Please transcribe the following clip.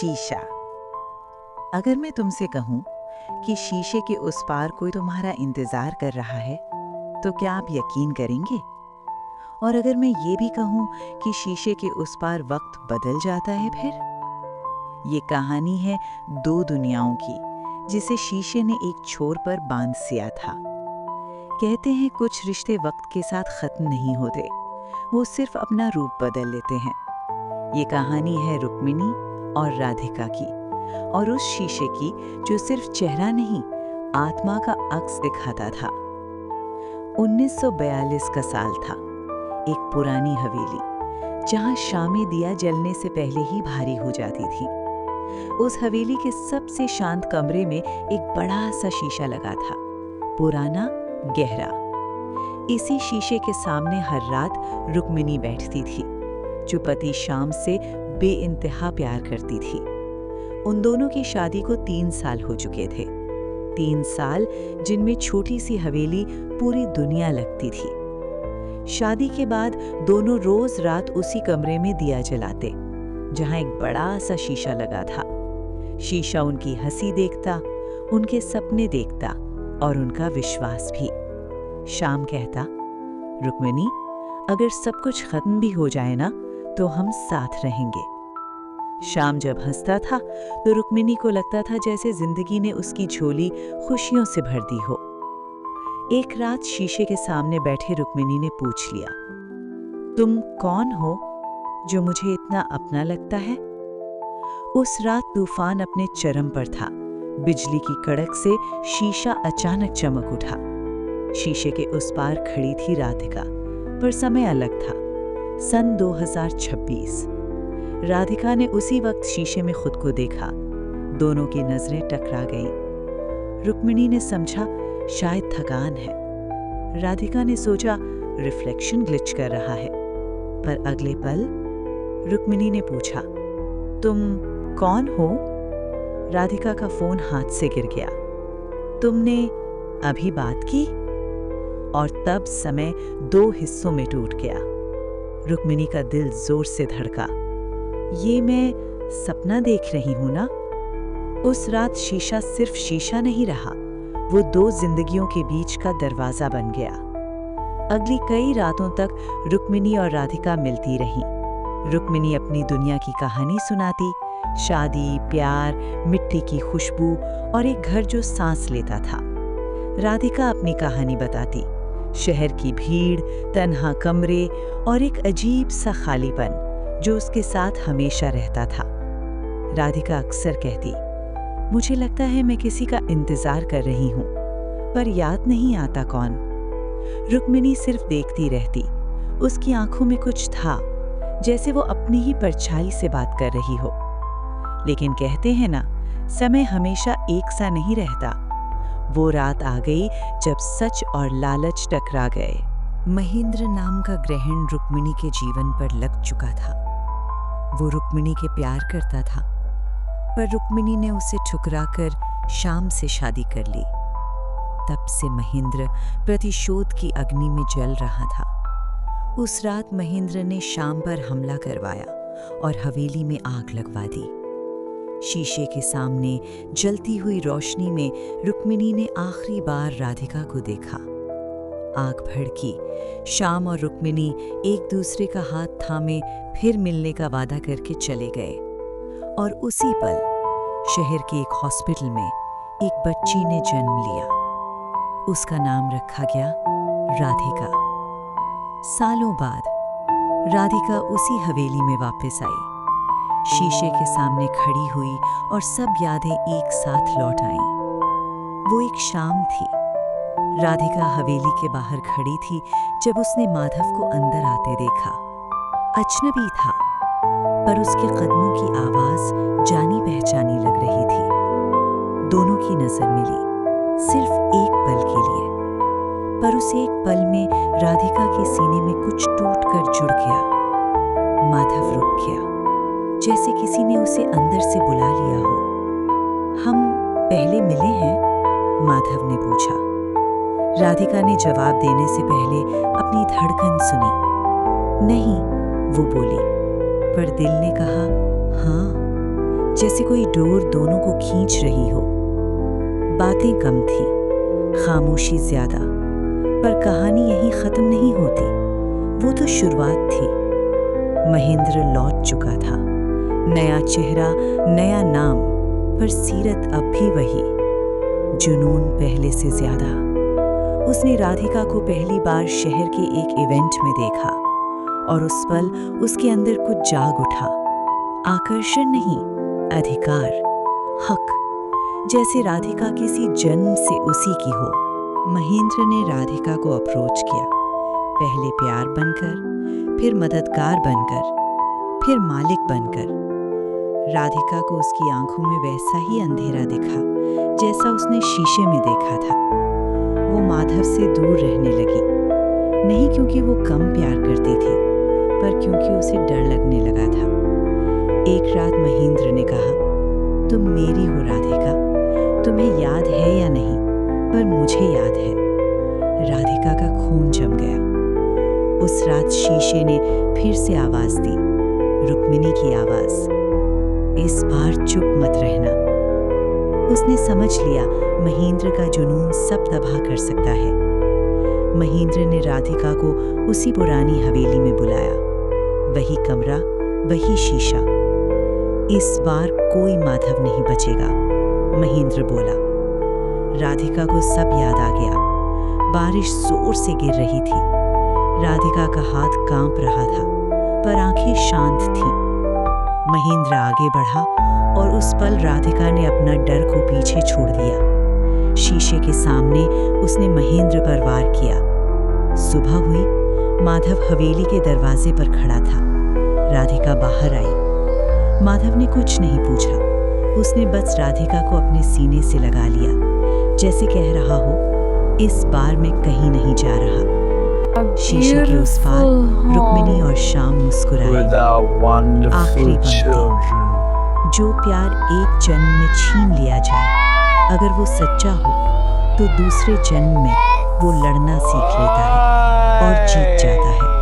शीशा। अगर मैं तुमसे कहूं कि शीशे के उस पार कोई तुम्हारा इंतजार कर रहा है, तो क्या आप यकीन करेंगे? और अगर मैं ये भी कहूं कि शीशे के उस पार वक्त बदल जाता है फिर? ये कहानी है दो दुनियाओं की, जिसे शीशे ने एक छोर पर बांध सिया था। कहते हैं कुछ रिश्ते वक्त के साथ खत्म नहीं होते, वो सिर्फ अपना रूप बदल लेते हैं। ये कहानी है रुक्मिणी और राधिका की, और उस शीशे की जो सिर्फ चेहरा नहीं, आत्मा का अक्स दिखाता था। 1942 का साल था। एक पुरानी हवेली, जहां शामें दिया जलने से पहले ही भारी हो जाती थी। उस हवेली के सबसे शांत कमरे में एक बड़ा सा शीशा लगा था, पुराना, गहरा। इसी शीशे के सामने हर रात रुक्मिणी बैठती थी, जो पति श्याम से बेइंतहा प्यार करती थी। उन दोनों की शादी को 3 साल हो चुके थे। 3 साल जिनमें छोटी सी हवेली पूरी दुनिया लगती थी। शादी के बाद दोनों रोज रात उसी कमरे में दिया जलाते, जहां एक बड़ा सा शीशा लगा था। शीशा उनकी हंसी देखता, उनके सपने देखता और उनका विश्वास भी। श्याम कहता, रुक्मिणी, अगर सब कुछ खत्म भी हो जाए ना, तो हम साथ रहेंगे। श्याम जब हंसता था तो रुक्मिणी को लगता था जैसे जिंदगी ने उसकी झोली खुशियों से भर दी हो। एक रात शीशे के सामने बैठे रुक्मिणी ने पूछ लिया, तुम कौन हो जो मुझे इतना अपना लगता है? उस रात तूफान अपने चरम पर था। बिजली की कड़क से शीशा अचानक चमक उठा। शीशे के उस पार खड़ी थी राधिका, पर समय अलग था। सन 2026। राधिका ने उसी वक्त शीशे में खुद को देखा। दोनों की नजरें टकरा गईं। रुक्मिणी ने समझा शायद थकान है। राधिका ने सोचा रिफ्लेक्शन ग्लिच कर रहा है। पर अगले पल रुक्मिणी ने पूछा, तुम कौन हो? राधिका का फोन हाथ से गिर गया। तुमने अभी बात की? और तब समय 2 हिस्सों में टूट गया। रुक्मिणी का दिल जोर से धड़का। ये मैं सपना देख रही हूं ना? उस रात शीशा सिर्फ शीशा नहीं रहा, वो 2 जिंदगियों के बीच का दरवाजा बन गया। अगली कई रातों तक रुक्मिणी और राधिका मिलती रहीं। रुक्मिणी अपनी दुनिया की कहानी सुनाती, शादी, प्यार, मिट्टी की खुशबू और एक घर जो सांस लेता था। राधिका अपनी कहानी बताती, शहर की भीड़, तन्हा कमरे और एक अजीब सा खालीपन जो उसके साथ हमेशा रहता था। राधिका अक्सर कहती, मुझे लगता है मैं किसी का इंतजार कर रही हूं, पर याद नहीं आता कौन। रुक्मिणी सिर्फ देखती रहती। उसकी आंखों में कुछ था, जैसे वो अपनी ही परछाई से बात कर रही हो। लेकिन कहते हैं ना, समय हमेशा एक सा नहीं रहता। वो रात आ गई जब सच और लालच टकरा गए। महेंद्र नाम का ग्रहण रुक्मिणी के जीवन पर लग चुका था। वो रुक्मिणी के प्यार करता था, पर रुक्मिणी ने उसे ठुकराकर श्याम से शादी कर ली। तब से महेंद्र प्रतिशोध की अग्नि में जल रहा था। उस रात महेंद्र ने श्याम पर हमला करवाया और हवेली में आग लगवा दी। शीशे के सामने जलती हुई रोशनी में रुक्मिणी ने आखिरी बार राधिका को देखा। आग भड़की। श्याम और रुक्मिणी एक दूसरे का हाथ थामे फिर मिलने का वादा करके चले गए। और उसी पल शहर के एक हॉस्पिटल में एक बच्ची ने जन्म लिया। उसका नाम रखा गया राधिका। सालों बाद राधिका उसी हवेली में वापस आई। शीशे के सामने खड़ी हुई और सब यादें एक साथ लौट आईं। वो एक शाम थी। राधिका हवेली के बाहर खड़ी थी जब उसने माधव को अंदर आते देखा। अजनबी था, पर उसके कदमों की आवाज जानी पहचानी लग रही थी। दोनों की नजर मिली, सिर्फ एक पल के लिए। पर उस एक पल में राधिका के सीने में कुछ टूटकर जुड़ गया। माधव रुक गया, जैसे किसी ने उसे अंदर से बुला लिया हो। हम पहले मिले हैं? माधव ने पूछा। राधिका ने जवाब देने से पहले अपनी धड़कन सुनी। नहीं, वो बोली, पर दिल ने कहा हाँ। जैसे कोई डोर दोनों को खींच रही हो। बातें कम थी, खामोशी ज्यादा, पर कहानी यहीं खत्म नहीं होती। वो तो शुरुआत थी। महेंद्र लौट चुका था, नया चेहरा, नया नाम, पर सीरत अब भी वही, जुनून पहले से ज्यादा। उसने राधिका को पहली बार शहर के एक इवेंट में देखा और उस पल उसके अंदर कुछ जाग उठा। आकर्षण नहीं, अधिकार, हक, जैसे राधिका किसी जन्म से उसी की हो। महेंद्र ने राधिका को अप्रोच किया, पहले प्यार बनकर, फिर मददगार बनकर, फिर मालिक बनकर। राधिका को उसकी आंखों में वैसा ही अंधेरा दिखा जैसा उसने शीशे में देखा था। वो माधव से दूर रहने लगी, नहीं क्योंकि वो कम प्यार करती थी, पर क्योंकि उसे डर लगने लगा था। एक रात महेंद्र ने कहा, तुम मेरी हो राधिका, तुम्हें याद है या नहीं, पर मुझे याद है। राधिका का खून जम गया। उस रात शीशे ने फिर से आवाज दी, रुक्मिणी की आवाज, इस बार चुप मत रहना। उसने समझ लिया महेंद्र का जुनून सब तबाह कर सकता है। महेंद्र ने राधिका को उसी पुरानी हवेली में बुलाया, वही कमरा, वही शीशा। इस बार कोई माधव नहीं बचेगा, महेंद्र बोला। राधिका को सब याद आ गया। बारिश जोर से गिर रही थी। राधिका का हाथ कांप रहा था, पर आंखें शांत थीं। महेंद्र आगे बढ़ा और उस पल राधिका ने अपना डर को पीछे छोड़ दिया। शीशे के सामने उसने महेंद्र पर वार किया। सुबह हुई, माधव हवेली के दरवाजे पर खड़ा था। राधिका बाहर आई। माधव ने कुछ नहीं पूछा, उसने बस राधिका को अपने सीने से लगा लिया, जैसे कह रहा हो, इस बार मैं कहीं नहीं जा रहा। शीशे के उस पार रुक्मिणी और श्याम मुस्कुराए। आखिरी पंक्ति, जो प्यार एक जन्म में छीन लिया जाए, अगर वो सच्चा हो तो दूसरे जन्म में वो लड़ना सीख लेता है और जीत जाता है।